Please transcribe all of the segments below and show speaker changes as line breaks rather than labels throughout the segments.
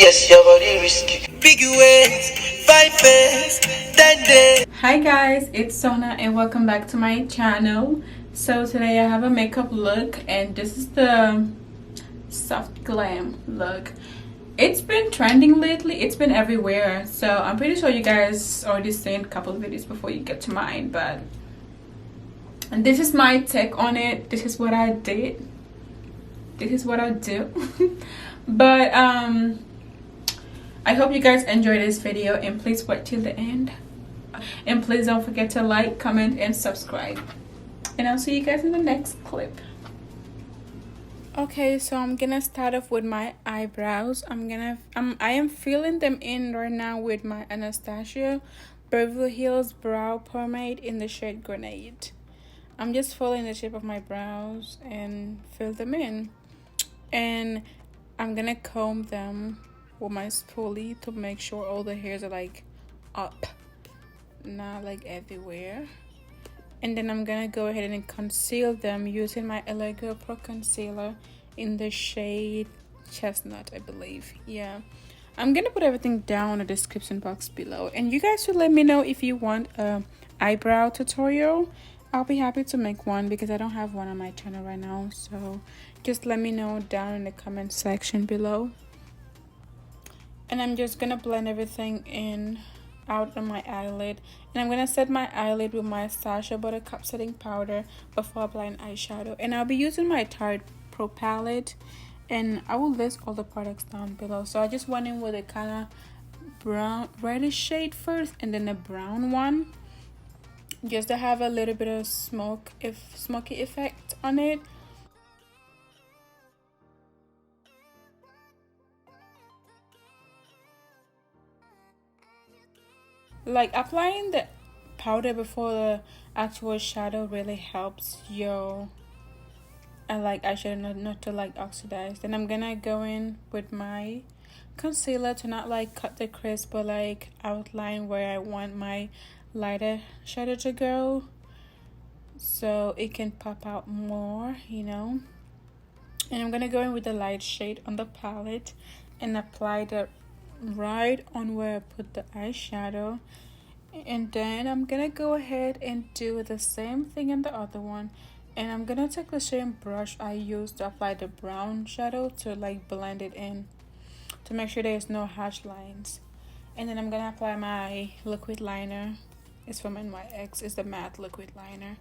Yes, your body risky. Big ways, 5 days, 10 days.
Hi guys, it's Sona and welcome back to my channel. So today I have a makeup look and this is the soft glam look. It's been trending lately, it's been everywhere, so I'm pretty sure you guys already seen a couple of videos before you get to mine, but and this is my take on it. This is what I did, this is what I do. But I hope you guys enjoy this video and please watch till the end. And please don't forget to like, comment, and subscribe. And I'll see you guys in the next clip. Okay, so I'm gonna start off with my eyebrows. I am filling them in right now with my Anastasia Beverly Hills Brow Pomade in the shade Granite. I'm just following the shape of my brows and fill them in. And I'm gonna comb them with my spoolie to make sure all the hairs are like up, not like everywhere. And then I'm gonna go ahead and conceal them using my Allegro Pro concealer in the shade Chestnut, I believe. Yeah, I'm gonna put everything down in the description box below, and you guys should let me know if you want a eyebrow tutorial. I'll be happy to make one because I don't have one on my channel right now, so just let me know down in the comment section below. And I'm just gonna blend everything in out on my eyelid, and I'm gonna set my eyelid with my Sacha Buttercup setting powder before applying eyeshadow. And I'll be using my Tarte Pro palette, and I will list all the products down below. So I just went in with a kind of brown reddish shade first and then a brown one, just to have a little bit of smoky effect on it. Like applying the powder before the actual shadow really helps your eyeshadow not to like oxidize. Then I'm gonna go in with my concealer to not like cut the crease, but like outline where I want my lighter shadow to go, so it can pop out more, you know. And I'm gonna go in with the light shade on the palette and apply the right on where I put the eyeshadow. And then I'm gonna go ahead and do the same thing in the other one, and I'm gonna take the same brush I used to apply the brown shadow to like blend it in to make sure there's no harsh lines. And then I'm gonna apply my liquid liner. It's from NYX. It's the matte liquid liner.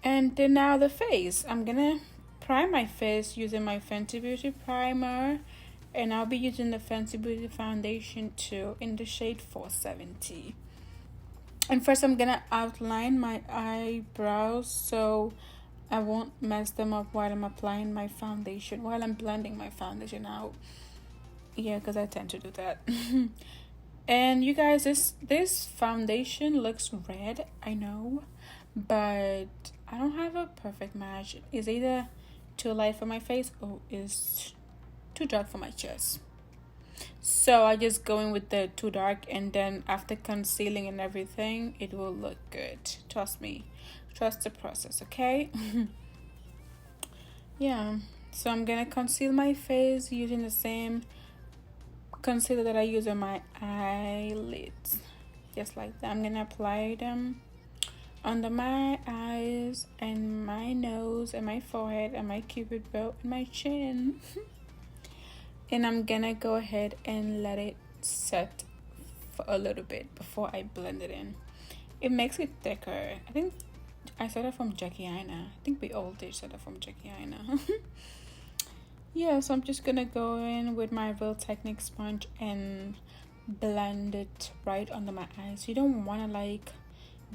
And then now the face. I'm gonna prime my face using my Fenty Beauty primer, and I'll be using the Fenty Beauty foundation too in the shade 470. And first I'm gonna outline my eyebrows so I won't mess them up while I'm applying my foundation, while I'm blending my foundation out. Yeah, because I tend to do that. And you guys, this foundation looks red, I know, but I don't have a perfect match. It's either too light for my face or is too dark for my chest. So I just go in with the too dark, and then after concealing and everything, it will look good. Trust me, trust the process, okay? Yeah, so I'm gonna conceal my face using the same concealer that I use on my eyelids, just like that. I'm gonna apply them under my eyes and my nose and my forehead and my cupid bow and my chin. And I'm gonna go ahead and let it set for a little bit before I blend it in. It makes it thicker. I think I saw that from Jackie Aina. I think we all did saw that from Jackie Aina. Yeah, so I'm just gonna go in with my Real Technique sponge and blend it right under my eyes. You don't want to like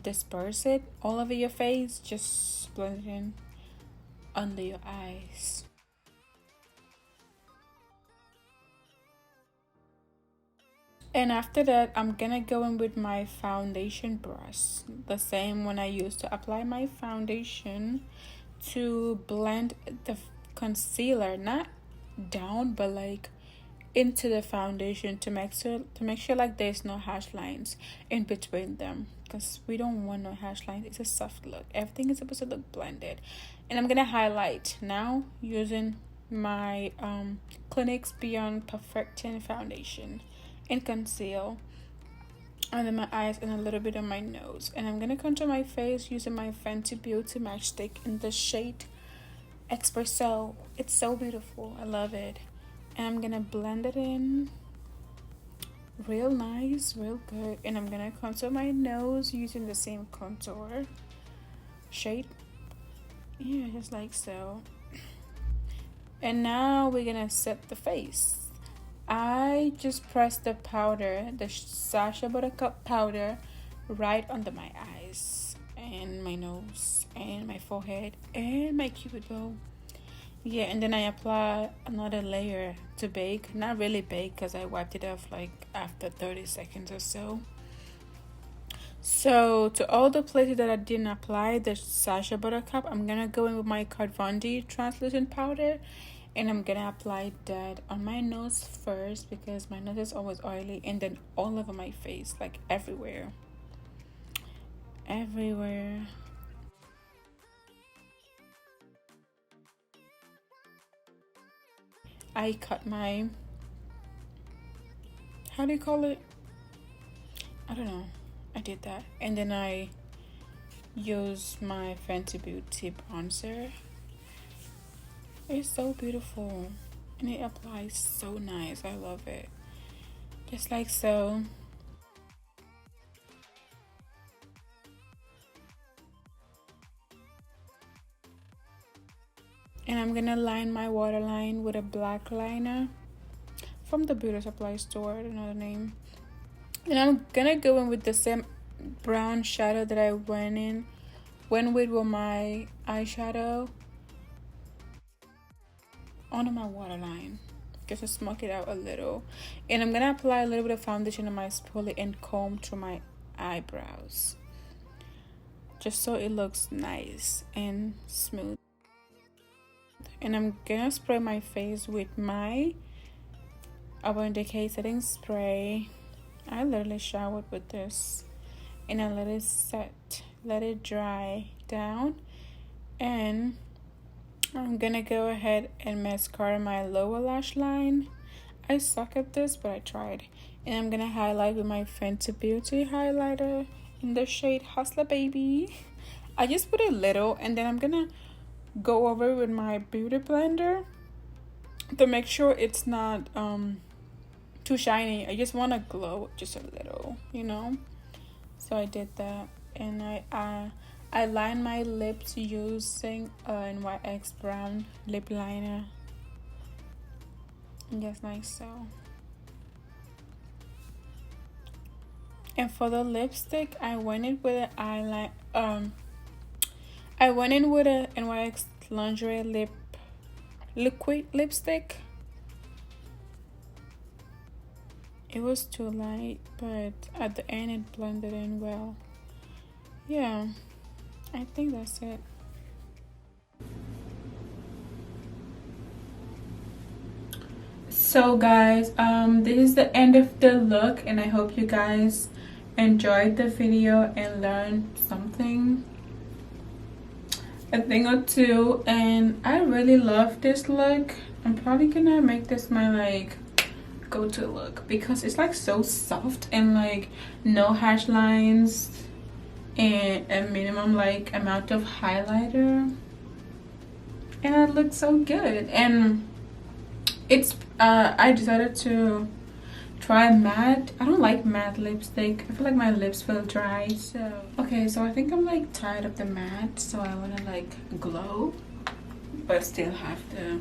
disperse it all over your face, just blend it in under your eyes. And after that, I'm gonna go in with my foundation brush, the same one I used to apply my foundation, to blend the concealer not down but like into the foundation to make sure like there's no harsh lines in between them, because we don't want no harsh lines. It's a soft look. Everything is supposed to look blended. And I'm gonna highlight now using my Clinique's Beyond Perfecting Foundation and conceal under my eyes and a little bit on my nose. And I'm gonna contour my face using my Fenty Beauty matchstick in the shade Expressor. It's so beautiful. I love it. And I'm gonna blend it in real nice, real good. And I'm gonna contour my nose using the same contour shade. Yeah, just like so. And now we're gonna set the face. I just pressed the powder, the Sacha Buttercup powder, right under my eyes and my nose and my forehead and my cupid bow. Yeah, and then I apply another layer to bake. Not really bake because I wiped it off like after 30 seconds or so. So to all the places that I didn't apply the Sacha Buttercup, I'm gonna go in with my CatvonD translucent powder, and I'm gonna apply that on my nose first because my nose is always oily, and then all over my face, like everywhere. I cut my, how do you call it? I don't know. I did that, and then I use my Fenty Beauty bronzer. It's so beautiful and it applies so nice. I love it. Just like so. And I'm gonna line my waterline with a black liner from the beauty supply store, another name. And I'm gonna go in with the same brown shadow that I went with my eyeshadow onto my waterline, just to smoke it out a little. And I'm gonna apply a little bit of foundation on my spoolie and comb through my eyebrows, just so it looks nice and smooth. And I'm gonna spray my face with my Decay setting spray. I literally showered with this, and I let it set, let it dry down. And I'm gonna go ahead and mascara my lower lash line. I suck at this, but I tried. And I'm gonna highlight with my Fenty Beauty highlighter in the shade Hustler Baby. I just put a little, and then I'm gonna go over with my beauty blender to make sure it's not too shiny. I just want to glow just a little, you know. So I did that, and I line my lips using NYX brown lip liner, just like so. And for the lipstick, I went in with an eyeliner. I went in with a NYX lingerie liquid lipstick. It was too light, but at the end it blended in well. Yeah, I think that's it. So guys, this is the end of the look, and I hope you guys enjoyed the video and learned something, a thing or two. And I really love this look. I'm probably gonna make this my like go-to look because it's like so soft and like no harsh lines and a minimum like amount of highlighter, and it looks so good. And it's I decided to try matte. I don't like matte lipstick. I feel like my lips feel dry. So okay, so I think I'm like tired of the matte, so I want to like glow but still have the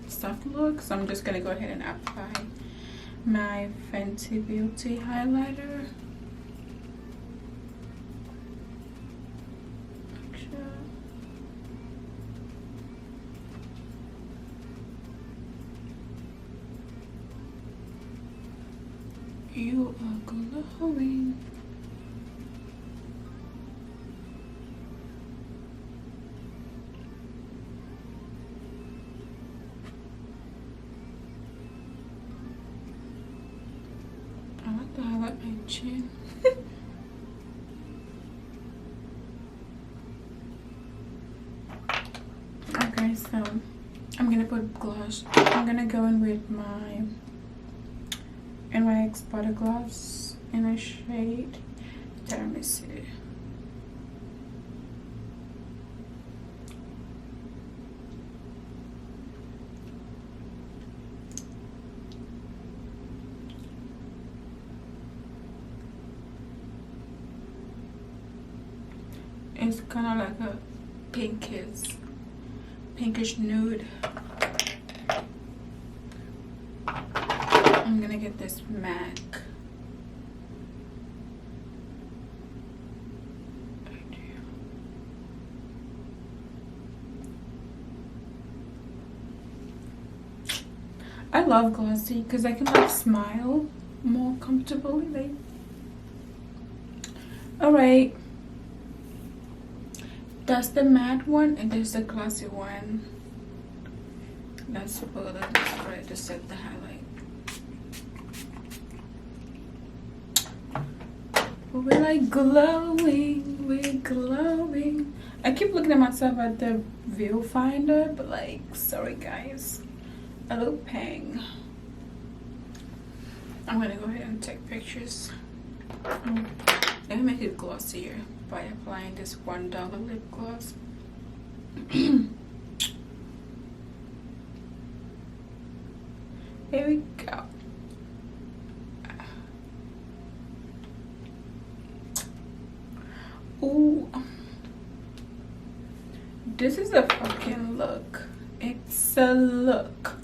soft look. So I'm just gonna go ahead and apply my Fenty Beauty highlighter. You are glowing. I like to highlight my chin. Okay, so I'm gonna put gloss. I'm gonna go in with my NYX butter gloss in a shade tiramisu. It's kind of like a pinkish nude. I'm gonna get this MAC. I love glossy because I can like smile more comfortably. Like, all right. That's the matte one and there's the glossy one. Let's put a little spray to set the highlight. We're like glowing, we're glowing. I keep looking at myself at the viewfinder, but like, sorry guys, a little pang. I'm gonna go ahead and take pictures. Let me make it glossier by applying this $1 lip gloss. Here we go. Ooh, this is a fucking look. It's a look.